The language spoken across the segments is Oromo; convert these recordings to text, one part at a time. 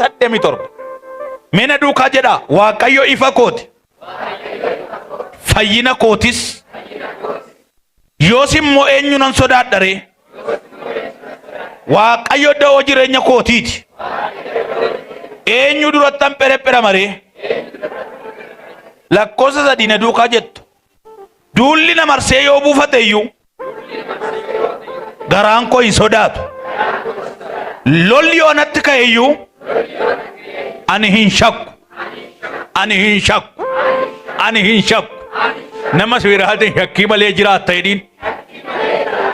saddeemi torba. Mina duukaa jedha Waaqayyo ifa kooti. Fayyina kootis. Yoos immoo eenyu nan sodaadharee. Waaqayyo da'oo jireenya kootiiti. Eenyu durattan pherephera maree. Lakkoofsa sadii na duukaa jettu. Duulli na marsee yoo buufate iyyuu garaan koo hin sodaatu. Lolli yoo natti ka'e iyyuu ani hin shakku. Ani hin shakku. Ani hin shakku. Nama siraatiin shakkii malee jiraatta jedhiin.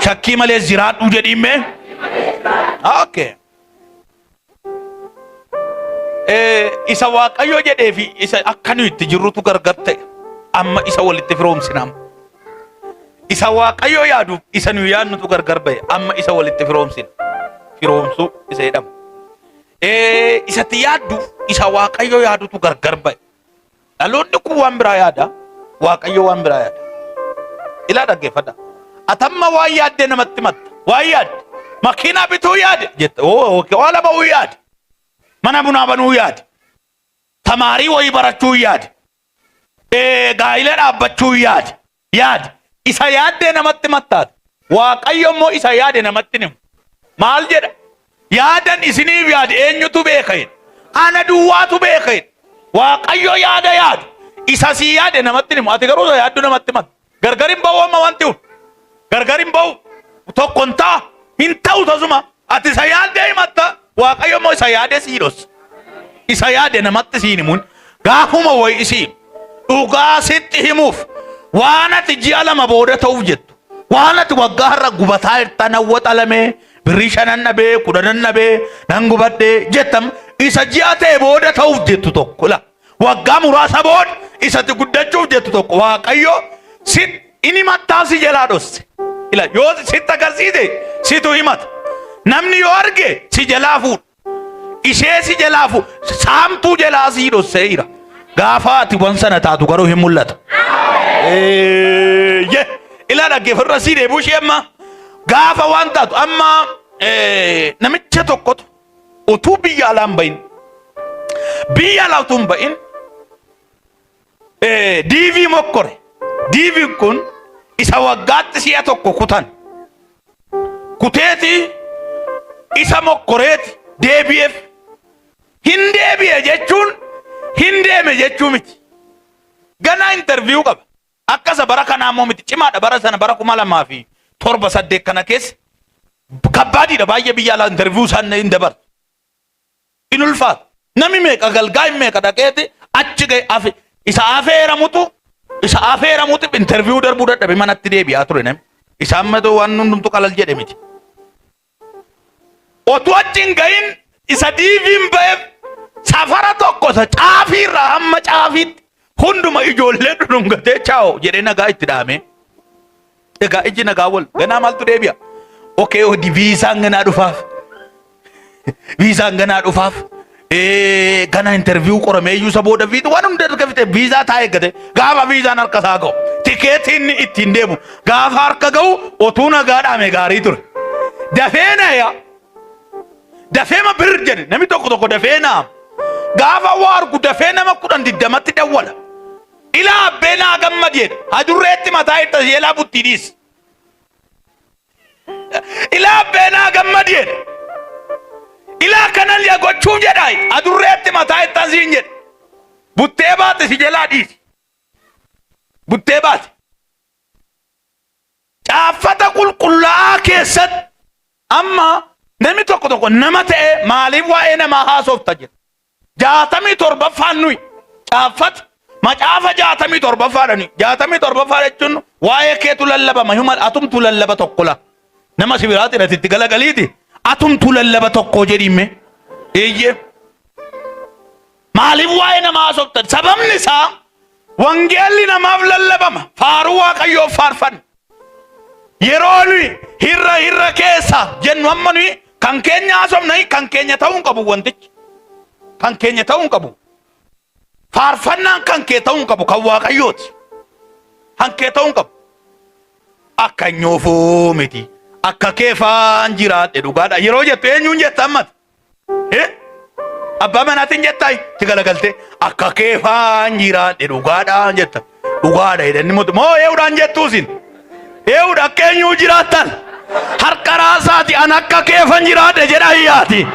Shakkii malee jiraadhu jedhiin mee. Okay. Isa Waaqayyo jedhee fi isa akka nu itti jirrutu gargar ta'e. Amma isa walitti firoomsinam. Isa Waaqayyo yaadu isa nu yaadnutu gargar ba'e. Amma isa walitti firoomsin. Firoomsu isa jedhama. Isatti yaaddu isa Waaqayyo yaadutu gargar ba'e. Dhaloonni kun waan biraa yaada. Waaqayyo waan biraa yaada. Ilaa dhaggeeffadha. Atamma waan yaadde namatti matta. Waan yaadde. Makiinaa bituu yaade jette. Waa lama yaade. Mana bunaa banuu yaade. Tamaarii wayii barachuu yaade. Gaa'ila dhaabbachuu yaade. Yaade. Isa yaadde namatti mattaate. Waaqayyo immoo isa yaade namatti himu. Maal jedha? Yaadan isiniif yaade eenyutu beekeen? Ana duwwaatu beekeen. Waaqayyo yaada yaade. Isa si yaade namatti himu. Ati garuu yaaddu namatti matta. Gargar hin ba'u amma wanti kun. Gargar hin ba'u. Tokkon ta'a. Hin ta'u tasuma. Ati isa yaadde himatta. Waaqayyo immoo isa yaade siiros. Isa yaade namatti siin himuun. Gaafuma wayi isiin. Dhugaa sitti himuuf. Waan ati ji'a lama booda ta'uuf jettu. Waan ati waggaa har'a gubataa irta nawwata lamee. Birrii shanan dhabee, kudhanan dhabee, nan gubadhee jettam. Isa ji'a ta'e booda ta'uuf jettu tokko la. Waggaa muraasa booda isatti guddachuuf jettu tokko. Waaqayyo sit inni mattaa si jalaa dhosse. Ila yoo sitti agarsiise situ himata. Namni yoo arge si jalaa fuudha. Ishee si jalaa fuudha. Saamtuu jalaa si dhossee jira. Gaafa ati waan sana taatu garuu hin mul'atu. Ila dhaggeeffarra si deebuu ishee amma. Gaafa waan taatu amma namicha tokkotu utuu biyya alaan bahin. Biyya alaa utuu hin bahin. Diivii mokkore. Diiviin kun isa waggaatti si'a tokko kutan. Kuteeti isa mokkoreeti deebi'eef. Hin deebi'e jechuun hin deeme jechuu miti. Ganaa interviyuu qaba. Akkasa bara kanaa immoo miti cimaadha bara sana bara 2007 kana keessa. Kabbaadiidha baay'ee biyya alaa interviyuu isaan hin dabartu. In ulfaatu. Nami meeqa galgaa hin meeqa dhaqeeti achi ga'e afe. Isa afeeramutu interviyuu darbuu dadhabe manatti deebi'aa ture namni. Isaan matoo waan hundumtu qalal jedhe miti. Otuu achi hin gahin isa diiviin ba'eef safara tokko isa caafiirraa hamma caafiitti hunduma ijoollee dhudhungatee chaa'o jedhee nagaa itti dhaame. Egaa iji nagaa wal ganaa maaltu deebi'a? Okey odi viisaan ganaa dhufaaf. Viisaan ganaa dhufaaf. Gana interview qorame iyyuu isa booda viizaa waan hunda argate viizaa taa'ee eeggate gaafa viizaan harka isaa ga'u tikeetiin ittiin deemu gaafa harka ga'u otuu nagaa dhaame gaarii ture. Dafee naya dafee ma bir jedhe namni tokko dafee naam gaafa waa argu dafee nama 10 dawwala. Ilaa abbee naa gammadee adurreetti mataa itti yeelaa buttiidhiis. Ilaa abbee naa gammadee. Ila kanal ya gochuu jedhay adurreetti mataa itti asiin jedhe buttee baate si jalaa dhiisi buttee baate caaffata qulqullaa'aa keessatti amma namni tokko nama ta'e maaliif waa'ee namaa haasofta jedha 67 nuyi caaffata macaafa 67 jechuun waa'ee keetu lallabama himal atumtu lallaba tokko la nama sibiraati irratti galagaliiti. Atumtu lallaba tokko jedhime eeyye maaliif waa'ee namaa haasoftan sababni isaa wangeelli namaaf lallabama faaruu waaqayyoof faarfanna yeroo nuyi hirra keessa jennu amma nuyi kan keenya haasofna kan keenya ta'uu qabu wantichi kan keenya ta'uu qabu faarfannaan kan kee ta'uu qabu kan waaqayyooti kan kee ta'uu qabu akka nyoofoo miti. Akka keefaan jiraate dhugaadha yeroo jettu eenyuun jetta ammata Abbaa manaatiin jettaa itti galagalte akka keefaan jiraadhe dhugaadhaan jetta. Dhugaadha jedhani moo eewudhaan jettuusin. Eewudha akka eenyuu jiraattan. Harka raasaati an akka keefan jiraadhe jedha hiyyaati.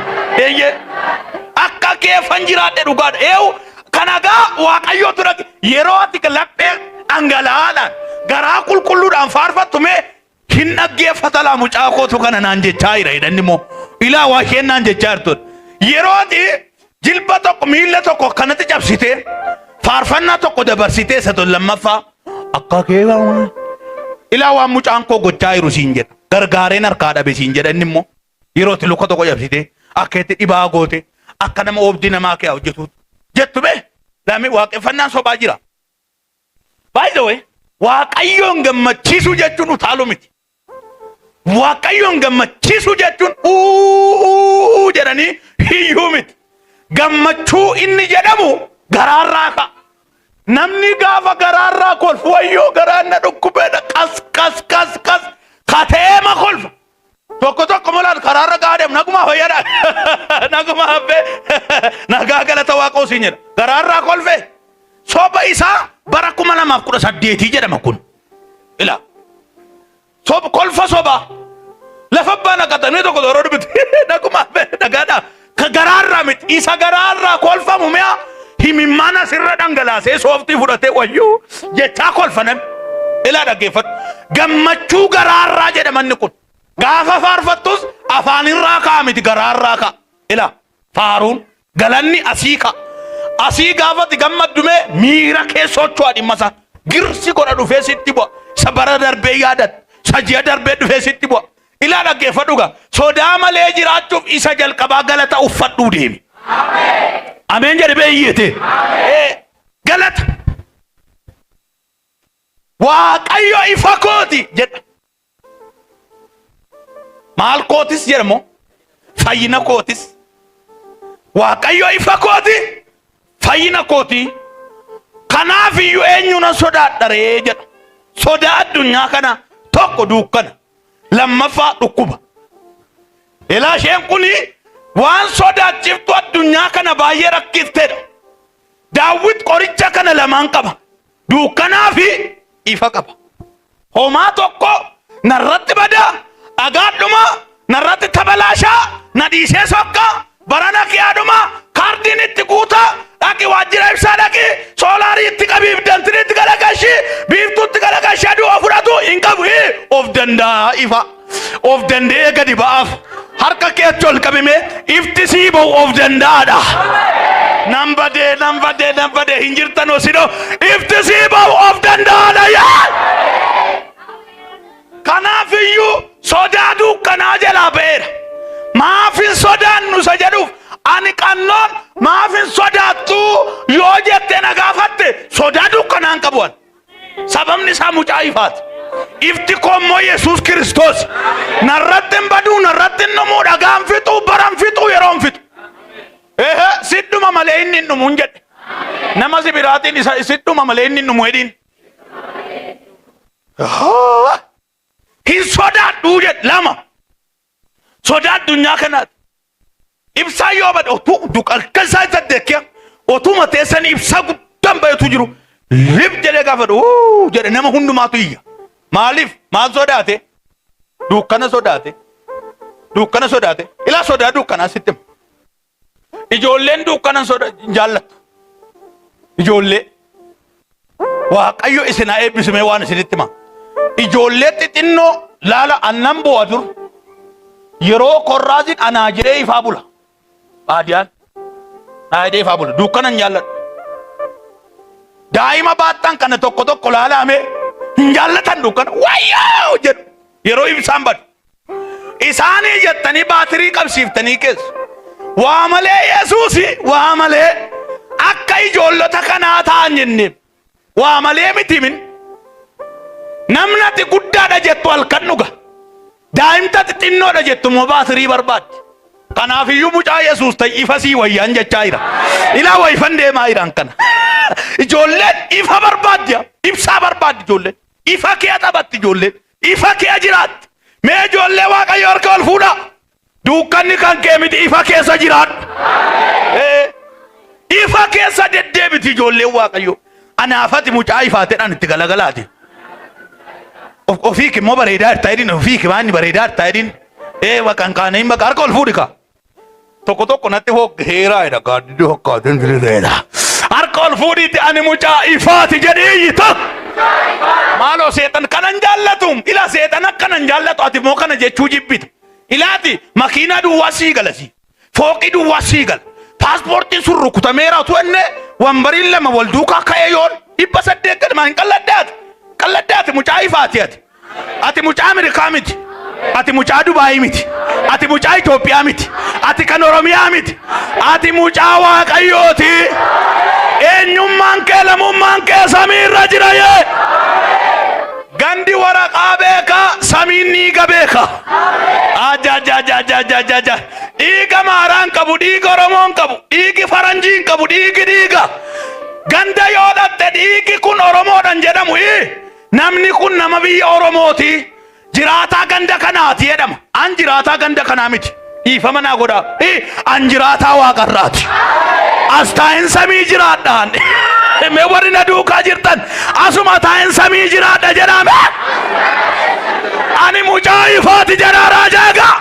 Akka keefan jiraadhe dhugaadha. Eewu kanagaa waaqayyootu dhaqe yeroo ati laphee dhangalaa'aadhaan garaa qulqulluudhaan faarfattume hin dhaggeeffata laa mucaa kootu kana naan jechaa jira jedhanni immoo ilaa waa isheen naan jechaa jirtu. Yeroo ati jilba tokko miila tokko akkanatti cabsitee faarfannaa tokko dabarsitee isa tol lammaffaa akka keefan ilaa waan mucaan koo gochaa jiru siin jedha. Gargaareen harkaa dhabe siin jedha inni immoo yeroo ati luka tokko cabsitee akka itti dhibaa goote akka nama oobdii namaa kee hojjetuutu. Jettu bee laami waaqeffannaan sobaa jira. By the way, waaqayyoon gammachiisuu jechuun utaaluu miti. Waaqayyoon gammachiisuu jechuun jedhanii hiyyuu miti. Gammachuu inni jedhamu garaarraa ka'a. Namni gaafa garaarraa kolfu wayyoo garaan na dhukkubeedha kas kateema kolfa. Tokko malaan karaarra gaadheem nagumaa fayyada. Nagumaa habbee nagaa galata waaqoo siin jedha. Garaarraa kolfe soba isaa bara 2018 jedhama kun. Ila soba kolfa soba lafa baana qatamee tokko doroo dubbiti. Nagumaa habbee nagaadha. Ka garaarraa miti isa garaarraa kolfamu mi'a himimmaana sirra dhangalaasee sooftii fudhatee wayyuu jechaa kolfanan. Ila dhaggeeffatu gammachuu garaarraa jedhamanni kun. Gaafa faarfattus afaanirraa ka'a miti garaarraa ka'a. Ila faaruun galanni asii ka'a. Asii gaafatti gammaddume miira keessochuu dhimmasa. Girsi godha dhufee sitti bu'a. Isa bara darbee yaadat. Isa ji'a darbee dhufee sitti bu'a. Ila dhaggeeffadhu gaa. Sodaa malee jiraachuuf isa jalqabaa galata uffadhuu deemi. Ameen jedhe beeyyete. Galata. Waaqayyo ifa kooti jedha. Maal kootis jedhamu fayyina kootis. Waaqayyo ifa kooti fayyina kooti. Kanaaf iyyuu eenyuun sodaadharee jedha. Sodaa addunyaa kana tokko dukkana lammaffaa dhukkuba. Ilaa isheen kuni waan sodaachiftu addunyaa kana baay'ee rakkifteedha. Daawit qoricha kana lamaan qaba. Dukkanaa fi ifa qaba. Homaa tokko narratti badaa. Agaadhuma narratti tabalaashaa na dhiisee sokka barana kiyaadhuma kaardiin itti guutaa dhaqi waajjira ibsaa dhaqi soolaarii itti qabiif dantiin itti galagashi biiftuu itti galagashi aduu fudhatu hin qabu of danda'a ifa of danda'ee gadi ba'aaf harka keetti ol qabime ifti sii ba'u of danda'aadha. Nambadee hin jirtan osidoo ifti sii ba'u of danda'aadha yaa. Kanaaf iyyuu sodaa dukkanaa jalaa ba'eera. Maafin sodaannu isa jedhuuf ani qannoon maafin sodaattu yoo jette na gaafatte sodaa dukkanaan qabuan. Sababni isaa mucaa ifaati. Ifti koommoo Yesuus Kiristoos. Narratti hin baduu narratti hin dhumuu dhagaan fixuu baran fixuu yeroon fixu. Sidduma malee inni hin dhumu hin jedhe. Nama si biraatiin isa sidduma malee inni hin dhumu hedhiin. Hin sodaadhuu jedhe lama. Sodaa addunyaa kanaati. Ibsaa yoo bade otuu duqalka isaa isa deekee otuma teessan ibsaa guddaan bayetu jiru. Lib jedhee gaafadhu jedhe nama hundumaatu iyya. Maaliif maal sodaate? Dukkana sodaate. Dukkana sodaate. Ilaa sodaa dukkanaa sitti. Ijoolleen dukkana jaallattu. Ijoollee Waaqayyo isinaa eebbisumee waan isinitti hima. Ijoollee xixinnoo laala annan bu'a dur yeroo korraasin anaa jiree ifaa bula. Baadiyaan naa jedhee ifaa bula. Dukkanan jaalladhu. Daa'ima baattan kana tokko laalaame hin jaallatan dukkana. Wayyoo jedhu yeroo ibsaan badu. Isaanii jettanii baatirii qabsiiftanii keessa. Waa malee Yesuusi waa malee akka ijoollota kanaa ta'an jenneef waa malee miti min. Namnati guddaadha jettu halkan dhuga. Daa'imta xixinnoodha jettu moo baatirii barbaaddi. Kanaaf iyyuu mucaa Yesuus ta'e ifa sii wayyaan jechaa jira. Ilaa wayfan deemaa jiran kana. Ijoolleen ifa barbaaddi. Ibsaa barbaaddi ijoolleen. Ifa kee taphatti ijoolleen. Ifa kee jiraatti. Mee ijoollee Waaqayyo harka ol fuudha. Dukkanni kan kee miti ifa keessa jiraadhu. Du'a keessa deddeebiti ijoollee waaqayyo. Anaafati mucaa ifaateedhaan itti galagalaati. Ofiiki immoo bareedaa irtaa edin ofiiki waan bareedaa irtaa edin. Maqaan kaanii maqaa harka ol fuudhika. Tokko natti hoggeeraa jedha gaaddiduu hokkaatiin diriireedha. Harka ol fuudhiitti ani mucaa ifaati jedhee iyyita. Maaloo seetan kanan jaallatu. Ila seetan akkanan jaallatu ati moo kana jechuu jibbita. Ilaati makiinaa duwwaa sii galasi. Fooqii duwwaa sii gala. Paaspoortiin sun rukutameera utuu enne wambariin lama wal duukaa ka'ee yoon 800 galmaa hin qalladdaati. Qalladdaati mucaa ifaati ati. Ati mucaa Ameerikaa miti. Ati mucaa Dubaayii miti. Ati mucaa Itoophiyaa miti. Ati kan Oromiyaa miti. Ati mucaa Waaqayyooti. Eenyummaan kee lammummaan kee samiirra jira yee. Gandi waraqaa beeka samiin dhiiga beeka. Ajajajajajajaja. Dhiiga maaraan qabu dhiiga Oromoon qabu dhiigi Faranjiin qabu dhiigi dhiiga. Ganda yoo dhatte dhiigi kun Oromoodhan jedhamu namni kun nama biyya Oromooti. Jiraataa ganda kanaati jedhama. An jiraataa ganda kanaa miti. Dhiifama naa godhaa. An jiraataa waaqarraati. As taa'in samii jiraadhaan. Mee warri na duukaa jirtan asuma taa'in samii jiraadha jedhame. Ani mucaa ifaati jedhaa raajaagaa.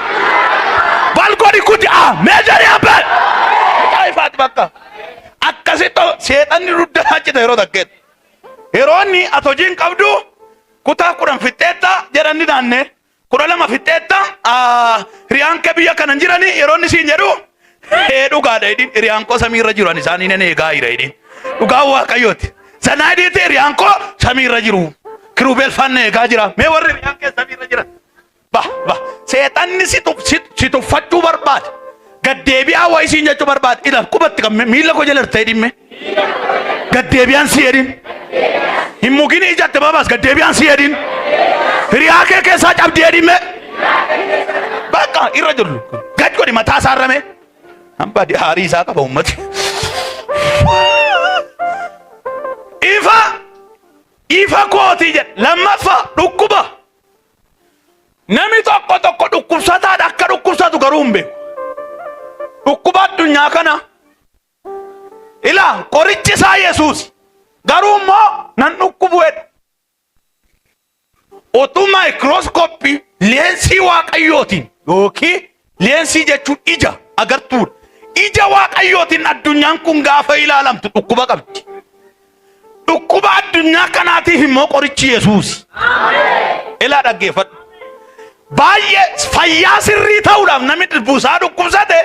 Balgodi kuti meeshaalee abbaan. Mucaa ifaati bakka. Akkasitti seexanni duddaa jita yeroo takkeetti. Yeroo inni ati hojiin qabdu kutaa 10 fixeetta jedhanii naanne 12 fixeetta hiriyaan kee biyya kanan jirani yeroo inni siin jedhu dhugaadha jedhin hiriyaan koo samiirra jiru ani isaanii nan eegaa jira jedhin dhugaa waaqayyooti sanaa jedhite hiriyaan koo samiirra jiru kirubeelfaan na eegaa jira mee warri hiriyaan kee samiirra jiran seexanni si tuffachuu barbaade gaddeebi'aa waa isiin jechuu barbaade ila qubatti qamme miila koo jala irtee dhimme gaddeebi'aan si jedhin Himugini ijatte babas gaddeebi'aan si jedhin hiriyaa kee keessaa cabdii jedhime bakka irra jirru gad godhi mataa isaa irrame hamba haarii isaa qaba ummati ifa kooti jedhe lammaffaa dhukkuba nami tokko dhukkubsataadha akka dhukkubsatu garuu hin beeku dhukkuba addunyaa kana ila qorichi isaa Yesuus garuu immoo nan dhukkubuedha. Otuu maayikirooskooppii leensii waaqayyootiin yookiin leensii jechuun ija agartuudha. Ija waaqayyootiin addunyaan kun gaafa ilaalamtu dhukkuba qabdi. Dhukkuba addunyaa kanaatiif immoo qorichi Yesuus. Ilaa dhaggeeffadhu. Baay'ee fayyaa sirrii ta'uudhaaf namni busaa dhukkubsate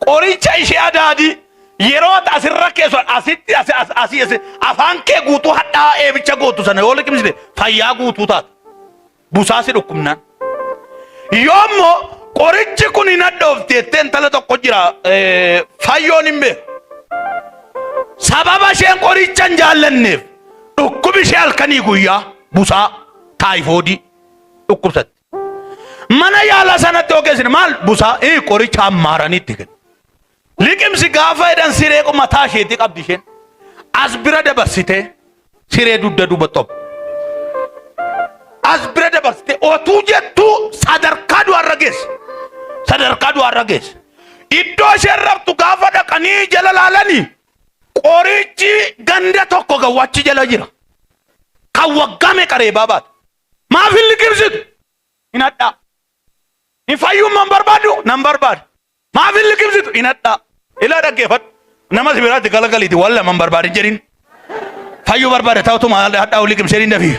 qoricha ishee adaadii yeroo asirra keessoo asitti afaan kee guutuu hadhaa eebicha gootu sana yoo liqimsite fayyaa guutuu taata. Busaasi dhukkubnaan. Yoommoo qorichi kun hin addoofte jettee intala tokko jira fayyoon hin beeku. Sababa isheen qoricha hin jaallanneef dhukkubi ishee halkanii guyyaa busaa taayifoodii dhukkubsatti. Mana yaala sanatti ogeessine maal busaa qoricha hammaaranitti kenna. Liqimsi gaafa edhan siree mataa isheetii qabdi isheen as bira dabarsite siree dugda duuba xopha. As bira dabarsite otuu jettu sadarkaa du'arra geesse. Sadarkaa du'arra geesse. Iddoo isheen rabtu gaafa dhaqanii jala laalanii qorichi ganda tokko gawwachi jala jira. Kan waggame qareebaa baata. Maaf hin liqimsitu? Hin hadhaa. Hin fayyummaan barbaadu? Nan barbaadu. Maaf hin liqimsitu? Hin hadhaa. Ila dhaggeeffadhu nama sibiraatti galagaliiti waan lama barbaadin jedhin fayyuu barbaade ta'utuma hadhaa olii qimseen hin dafi.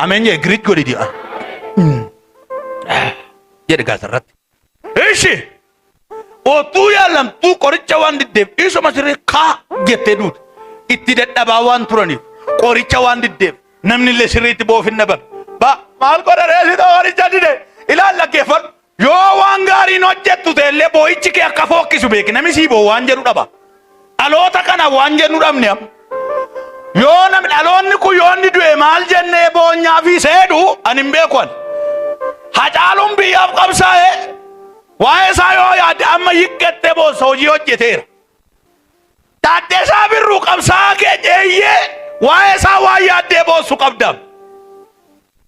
Ameen jee Giriik godhiti jedhe gaasarratti. Ishi otuu yaalamtuu qoricha waan diddeef isuma sirrii kaa jettee duutu itti dadhabaa waan turaniif qoricha waan diddeef namni illee sirriitti boofin dhaban. Maal godha reesita qoricha dide ilaan dhaggeeffadhu. Yoo waan gaariin hojjettu ta'ellee boo'ichi kee akka fookkisu beeki namni sii boo waan jedhu dhaba. Dhaloota kana waan jennu dhabne amma. Yoo namni dhaloonni kun yoo inni du'e maal jennee boonyaa fi seedhu ani hin beeku ani. Hacaaluun biyyaaf qabsaa'ee waa'ee isaa yoo yaadde amma hiqqettee boossa hojii hojjeteera. Taaddeessaa Birruu qabsaa'aa keenya eeyyee waa'ee isaa waan yaaddee boossu qabda.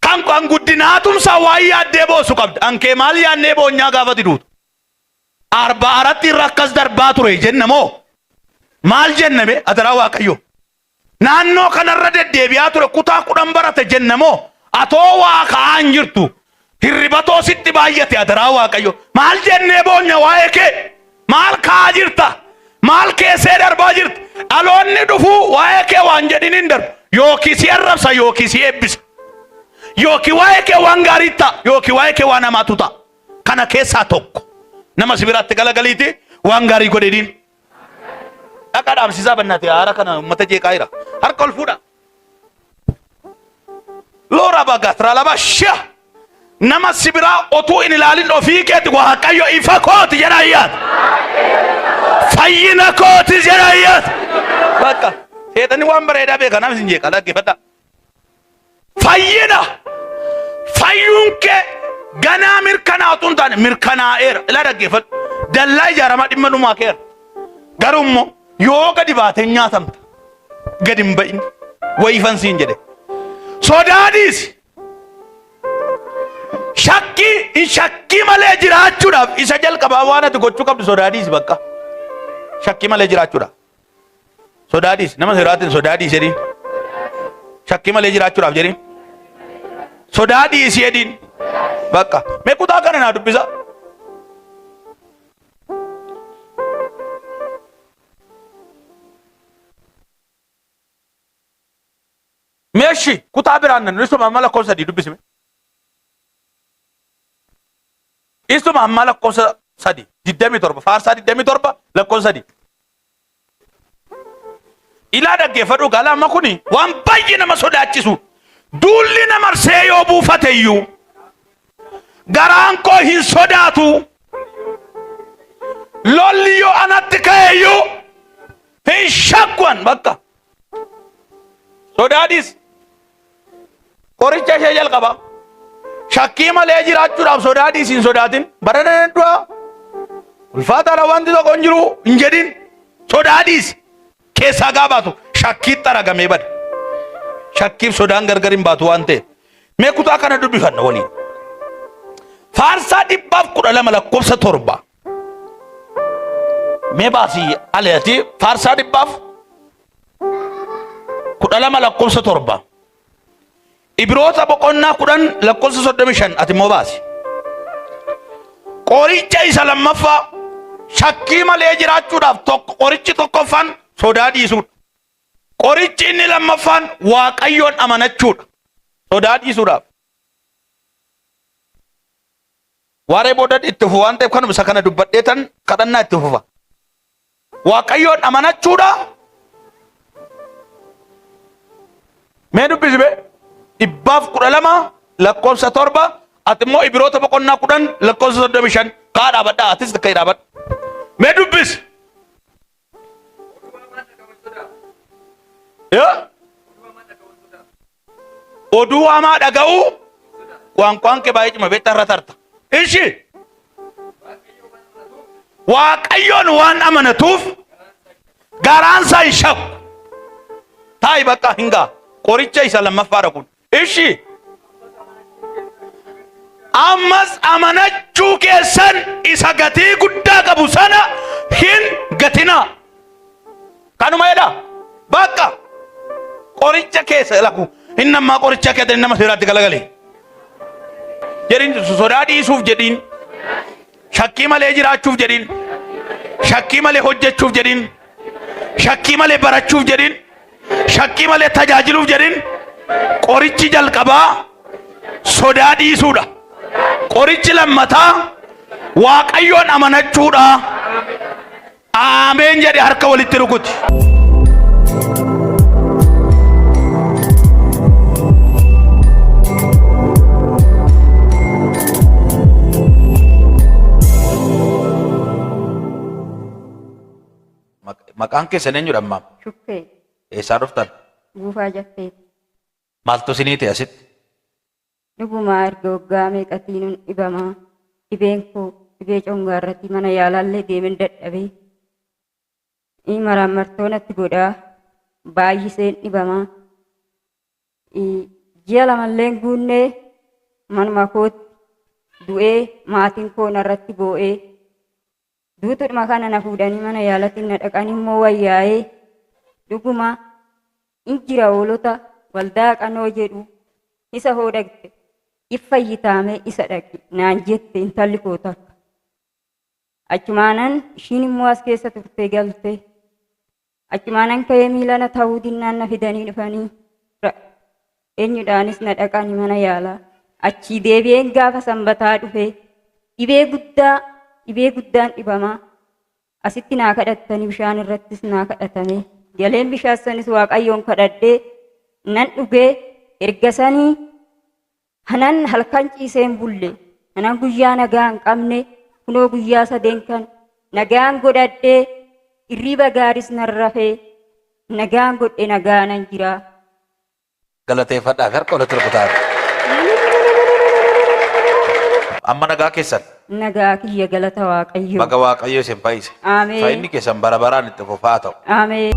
Kan guddinaatumsa waan yaaddee boossu qabda. Ankee maal yaannee boonyaa gaafati duutu. arba'aratti rakkas darbaa ture jennamoo maal jenname adaraa waaqayyo naannoo kanarra deddeebi'aa ture kutaa 10 barate jennamoo atoo waa ka'aan jirtu hirribatoo sitti baay'ate adaraa waaqayyo maal jennee boonya waa'ee kee maal ka'aa jirta maal keessee darbaa jirta aloonni dhufuu waa'ee kee waan jedhin hin darbu yookiin si arrabsa yookiin si eebbisa yookiin waa'ee kee waan gaarii ta'a yookiin waa'ee kee waan hamaatu ta'a kana keessaa tokko nama si biraatti galagaliiti waan gaarii godhedhiin akka dhaamsisaa bannaate haara kana uummata jeeqaa jira harka ol fuudha loora bagatraa laba shaa nama si biraa otuu hin ilaalin ofii keeti waaqayyo ifa kooti jedha ayyaata fayyina kooti jedha ayyaata bakka seexanni waan bareedaa beeka nama sin jeeqa dhaggeeffadha fayyina fayyuun kee ganaa mirkanaatu hin taane mirkanaa'eera ila dhaggeeffadhu dallaa ijaaramaa dhimma dhumaa keera garummoo yoo gadi baatee nyaatamta gadi hin ba'in wayifan siin jedhe sodaadhiis shakkii malee jiraachuudhaaf isa jalqabaa waan ati gochuu qabdu sodaadhiis bakka shakkii malee jiraachuudhaaf sodaadhiis nama siraatiin sodaadhiis jedhiin shakkii malee jiraachuudhaaf jedhiin sodaadhiis jedhiin bakka mee kutaa kana naa dubbisa meeshi kutaa biraan nan isuma amma lakkoofsa sadii dubbisime isuma amma lakkoofsa sadii 27 faarsaa 27 lakkoofsa sadii ilaa dhaggeeffadhu gaala amma kuni waan baay'ee nama sodaachisu duulli nama marsee yoo buufate iyyuu garaan koo hin sodaatu lolli yoo anatti ka'e iyyuu hin shakkuwan bakka sodaadhiis qoricha ishee jalqaba shakkii malee jiraachuudhaaf sodaadhiis hin sodaatin baradana du'a ulfaataadha wanti tokko hin jiru hin jedhin sodaadhiis keessaa gaabaatu shakkiitti aragamee bada shakkiif sodaan gargar hin baatu waan ta'eef mee kutaa kana dubbifanna waliin faarsaa 112 lakkoofsa 7 mee baasii aleeti faarsaa 112 lakkoofsa 7 Ibroota boqonnaa 10 lakkoofsa 35 ati immoo baasi qoricha isa lammaffaa shakkii malee jiraachuudhaaf qorichi tokkoffaan sodaa dhiisuudha qorichi inni lammaffaan waaqayyoon amanachuudha sodaa dhiisuudhaaf waaree booda itti fufa waan ta'eef kanuma isa kana dubbadheetan kadhannaa itti fufa waaqayyoon amanachuudha mee dubbisime 112 lakkoofsa 7 ati immoo Ibroota boqonnaa 10 lakkoofsa 35 kaa dhaabadhaa atis akka dhaabadha mee dubbis oduu hamaa dhaga'u waan kee baay'ee cima beektaa irra tarta ishi waaqayyoon waan amanatuuf garaan isaa hin shakku taa'i bakka hingaa qoricha isa lammaffaadha kun ishi ammas amanachuu keessan isa gatii guddaa qabu sana hin gatinaa kanuma jedha bakka qoricha keessa laku inni ammaa qoricha keessa nama seeraatti galagale jedhin sodaa dhiisuuf jedhin shakkii malee jiraachuuf jedhin shakkii malee hojjechuuf jedhin shakkii malee barachuuf jedhin shakkii malee tajaajiluuf jedhin qorichi jalqabaa sodaa dhiisuudha qorichi lammataa waaqayyoon amanachuudha aameen jedhe harka walitti rukuti maqaan keessan eenyudha ammaa Shukkee eessaa dhuftan buufaa jaffeeti. maaltu isinii ta'e asitti Dhugumaa erga waggaa meeqatiin dhibamaa dhibeen koo dhibee congaa irratti mana yaalaallee deemen dadhabee maraamartoonatti godhaa baay'iseen dhibamaa ji'a lamalleen guunnee manuma kootti du'ee maatiin koo narratti boo'ee duutudhuma kana na fuudhanii mana yaalatiin na dhaqanii immoo wayyaa'ee dhuguma in jira hoolota waldaa Qannoo jedhu isa hoo dhaqxe iffayyitaamee isa dhaqi naan jette intalli koo takka. Achumaanan ishiin immoo as keessa turtee galte. Achumaanan ka'ee miilana ta'uu dinnaan na fidanii dhufanii eenyudhaanis na dhaqanii mana yaalaa. Achii deebi'een gaafa sanbataa dhufe dhibee guddaan dhibamaa. Asitti naa kadhattanii bishaan irrattis naa kadhatame. Galeen bishaan sanis Waaqayyoon kadhadhee nan dhugee erga sanii hanan halkan ciiseen bulle hanan guyyaa nagaa hin qabne kunoo guyyaa sadeen kan nagaan godhadhee irriba gaaris nan rafee nagaan godhe nagaa nan jira. Galateeffadhaaf harka walitti rukutaa. Amma nagaa keessan. Nagaa kiyya galata Waaqayyoo. Baga Waaqayyoo isin fayyise. Ameen. Fayyinni keessan bara baraan itti fufaa ta'u. Ameen.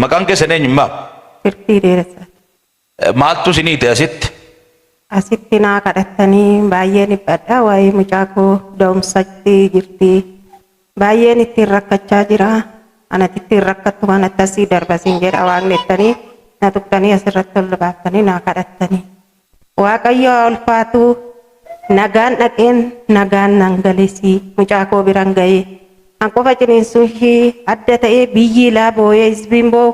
Maqaan keessan eenyummaa? Firtii dheeressa. Maaltu isinii ta'e asitti? Asitti naa kadhattanii baay'een dhiphadha waa'ee mucaa koo da'umsatti jirti. Baay'een ittiin rakkachaa jira. Anatti ittiin rakkattu kanatti asii darbasiin jedha waaqni jettanii na tuqxanii asirratti ol baaftanii naa kadhattanii. Waaqayyo ulfaatu nagaan dhaqeen nagaan nan galesii mucaa koo biran ga'ee. An qofa ciniinsuu ishii adda ta'ee biyyi laa boo'ee isbiin boo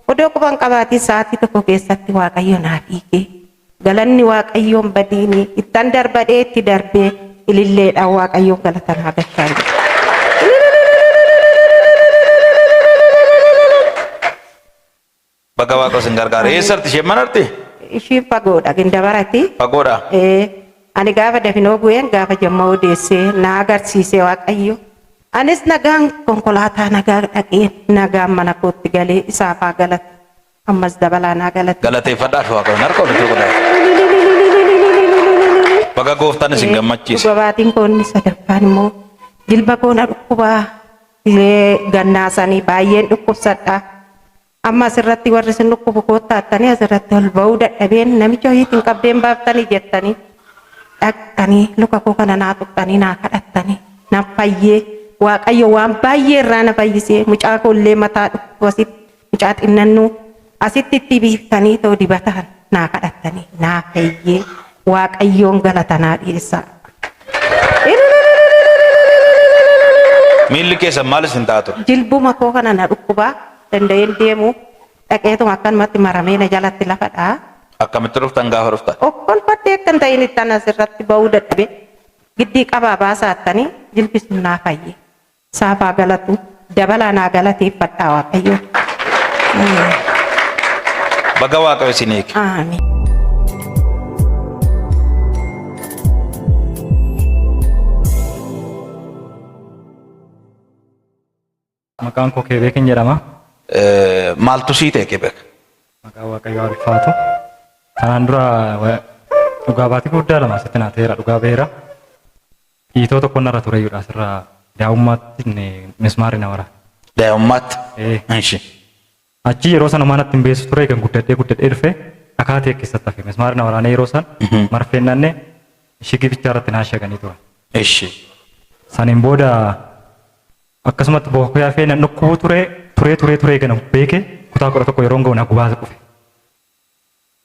odoo qofan qabaatii sa'aatii tokko keessatti Waaqayyo naaf hiike. Galanni Waaqayyoon badiini ittan darbadhee itti darbee ililleedhaan Waaqayyoon galata naa gachaa jira. Baga Waaqayyo isin gargaara. Eessatti isheen manatti? Ishiin fagoodha gindabarati. Fagoodha. Ani gaafa dafinoo bu'een gaafa jamma odeessee na agarsiise Waaqayyo. Anis nagaan konkolaataa nagaa dhaqee nagaan mana kootti galee isaaf haa galatu. Ammas dabalaa naa galatu. Galateeffadhaaf Waaqayyo harka walitti rukutaa. Baga Gooftaan isin gammachiise. Dhugabaatiin koonni sadaffaan immoo jilba koona dhukkubaa gannaasanii baay'een dhukkubsadha. Amma asirratti warri isin dhukkubu koottaattanii asirratti ol ba'uu dadhabeen namicha ho'iitiin qabdeen baaftanii jettanii dhaqxanii luka koo kana naa tuqxanii naa kadhattanii na fayyee Waaqayyo waan baay'ee irraa na fayyisee mucaa koollee mataa dhukkubu asitti mucaa xinnannuu asitti itti biiftanii ta'u dibataan naa kadhattanii naa fayyee Waaqayyoon galata naa dhiyeessaa. Miilli keessan maal isin taatu? Jilbuma koo kana na dhukkubaa. Danda'een deemu dhaqeetuma akkanumatti maramee na jalatti lafadhaa. Akkamitti dhuftan gaafa dhuftan? Okkolfattee akkan ta'in ittaan asirratti ba'uu dadhabe giddii qabaa baasaattanii jilbi sun naa fayye. Saafaa galatu dabalaa naa galateeffadhaa Waaqayyo. Baga Waaqayyo isin eege. Amiin. Maqaan koo Keebeekin jedhama. Maaltu sii ta'e Kebeek? Maqaan Waaqayyoo ulfaatu. Kanaan dura dhugaa baatii guddaa lama asitti naa ta'eera dhugaa beera. Dhiitoo tokko narra tureyyuudha asirraa daa'ummaatti mismaarri na wara. Daa'ummaatti? Achi yeroo sana manatti hin beessu ture kan guddadhee dhufe akaatee keessatti hafe mismaarri na waraanee yeroo san marfeen naannee shigifichaa irratti naa shaganii turan. Saniin booda akkasumatti bookoo yaafee nan dhukkubuu turee kana beeke kutaa 11 yeroo ga'u na gubaa dhufe.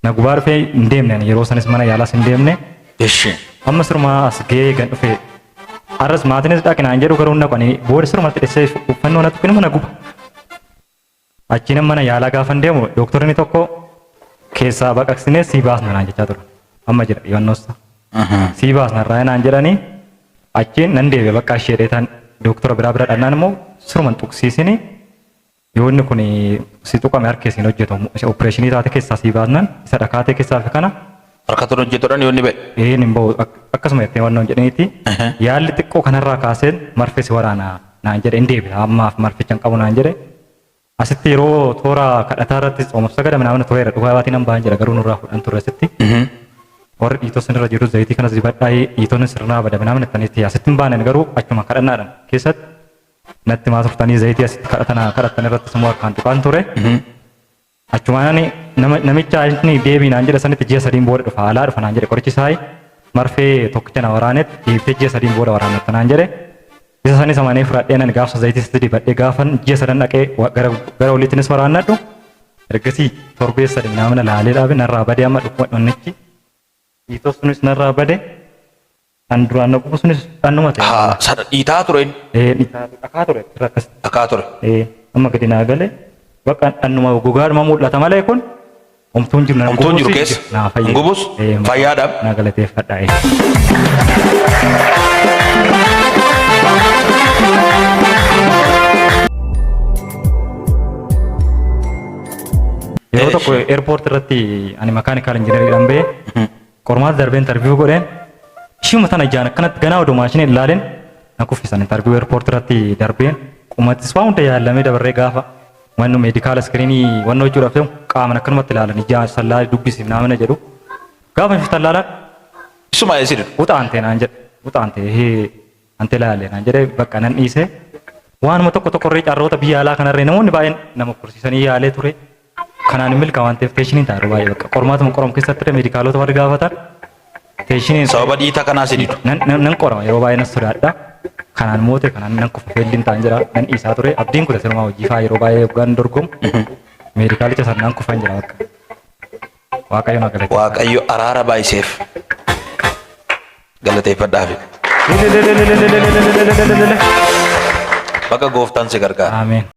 Na gubaa dhufee hin deemne yeroo sanis mana yaalaas hin deemne. Amma sirmaa as ga'ee kan dhufe arras maatiinis dhaqinaan jedhu garuu naqanii booda sirmatti dhessee uffannoo na tuqqinu na guba. Achiin mana yaalaa gaafan deemu dooktorri tokko keessaa baqaqsinee sii baasna naan jechaa ture. Amma jira dhiyoonnoos. Sii baasna irraa naan jedhanii achiin nan deebi'e bakka ishee dheetaan doktora bira dhannaan immoo sirman tuqsiisini yoonni kun si tuqame harkeessiin hojjetamu opereeshinii taate keessaa sii baasnan isa dhakaatee keessaa fi kana harkatuun hojjetuudhaan yoonni ba'e. Hin bahu akkasuma jettee waan jedhaniiti yaalli xiqqoo kanarraa kaaseen marfee si waraanaa naan jedhe hin deebi'a ammaaf marfichaan qabu naan jedhe asitti yeroo toora kadhataa irratti xoomofsa gada naamna tureera dhugaa baatii nan ba'an jedha garuu nurraa fudhan ture asitti. Warri dhiitoo sanirra jiru zayitii kanas dibadhaa dhiitoonni sirnaa badame namni ittanitti asitti hin baanen garuu achuma kadhannaadhaan keessatti natti maa turtanii zayitii asitti kadhatan irratti sammuu harkaan tuqaan ture. Achumaan namicha inni deebii naan jedhe sanitti ji'a sadiin booda dhufa alaa dhufa naan jedhe qorichi isaa marfee tokkicha na waraanetti deebitee ji'a sadiin booda waraannatta naan jedhe. Isa sanis amanee fudhadhee nan gaafsa zayitisti dibadhee gaafan ji'a sadan dhaqee gara oliittinis waraannadhu. Ergasii torbee sadii naamna laalee dhaabe narraa badee amma dhukkubannichi dhiitoo sunis narraa badee kan duraan na qubu sunis dhannuma ta'e. Sada dhiitaa ture. Dhiitaa dhakaa ture akkas. Dhakaa ture. Amma gadi naa galee bakka dhannuma gogaadhuma mul'ata malee kun homtuun jiru na Homtuun jiru keessa. naa fayyada. Gubus fayyaadhaaf. Naa galateeffadha. Yeroo tokko airport irratti ani mechanical engineering bee qormaata darbee interview godheen ishuma tana ijaan akkanatti ganaa oduu maashinii ilaaleen na kuffisan interview airport irratti darbeen qumattis waa hunda yaalamee dabarree gaafa wannu medical screenii wanna hojjechuudhaaf ta'u qaaman akkanumatti ilaalan ijaan sallaa dubbisiif naamina jedhu gaafa ifta ilaalan Isuma eesidu. utaante naan jedhe utaante ante ilaalee naan jedhe bakka nan dhiise waanuma tokko tokkorree carroota biyya alaa kanarree namoonni baay'een nama kursiisanii yaalee ture. Kanaan milkaa waan ta'eef teeshiniin taa'u baay'ee bakka qormaatuma qoramu keessatti meedikaalota warri gaafatan teeshiniin Sababa dhiitaa kanaa sididu. nan qorama yeroo baay'ee nan sodaadha. Kanaan moote kanaan nan kufa feelliin ta'an jira nan dhiisaa ture abdiin kudha sirumaa hojii fa'aa yeroo baay'ee yookaan dorgomu meedikaalicha sanaan kufan jira bakka. Waaqayyo na galateeffadha. Waaqayyo araara baay'iseef galateeffadhaafi. Bakka gooftaan si gargaara. Ameen.